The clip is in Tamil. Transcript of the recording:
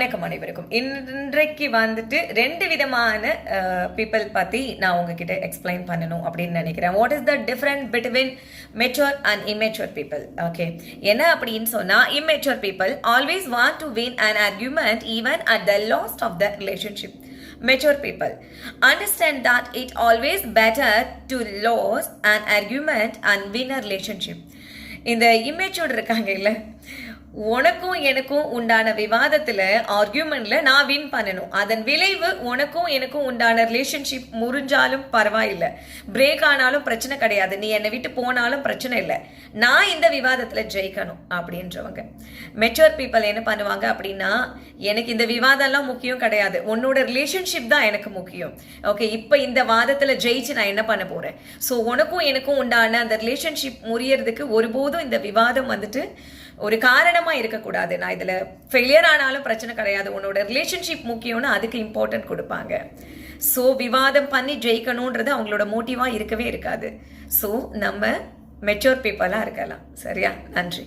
வணக்கம் அனைவருக்கும். இன்றைக்கு வந்துட்டு 2 விதமான பீப்பிள் பற்றி நான் உங்ககிட்ட எக்ஸ்பிளைன் பண்ணணும் அப்படின்னு நினைக்கிறேன். What is the different between mature and immature people? Okay, என்ன அப்படின்னு சொன்னால், immature people always want to win an argument even at the last of the relationship. Mature people understand that it always better to lose an argument and win a relationship. இந்த immature இருக்காங்க இல்லை, உனக்கும் எனக்கும் உண்டான விவாதத்தில் ஆர்கியூமெண்ட்ல நான் வின் பண்ணணும். அதன் விளைவு உனக்கும் எனக்கும் உண்டான ரிலேஷன்ஷிப் முறிஞ்சாலும் பரவாயில்லை, பிரேக் ஆனாலும் பிரச்சனை கிடையாது, நீ என்னை விட்டு போனாலும் பிரச்சனை இல்லை, நான் இந்த விவாதத்தில் ஜெயிக்கணும் அப்படின்றவங்க. மெச்சூர் பீப்புள் என்ன பண்ணுவாங்க அப்படின்னா, எனக்கு இந்த விவாதம்லாம் முக்கியம் கிடையாது, உன்னோட ரிலேஷன்ஷிப் தான் எனக்கு முக்கியம். ஓகே, இப்போ இந்த வாதத்தில் ஜெயிச்சு நான் என்ன பண்ண போகிறேன்? ஸோ உனக்கும் எனக்கும் உண்டான அந்த ரிலேஷன்ஷிப் முறியறதுக்கு ஒருபோதும் இந்த விவாதம் வந்துட்டு ஒரு காரணமாக இருக்கக்கூடாது. நான் இதில் ஃபெயிலியர் ஆனாலும் பிரச்சனை கிடையாது, உன்னோட ரிலேஷன்ஷிப் முக்கியம்னு அதுக்கு இம்பார்ட்டன்ட் கொடுப்பாங்க. ஸோ விவாதம் பண்ணி ஜெயிக்கணுன்றது அவங்களோட மோட்டிவாக இருக்கவே இருக்காது. ஸோ நம்ம மெச்சூர் பீப்புளாக இருக்கலாம். சரியா? நன்றி.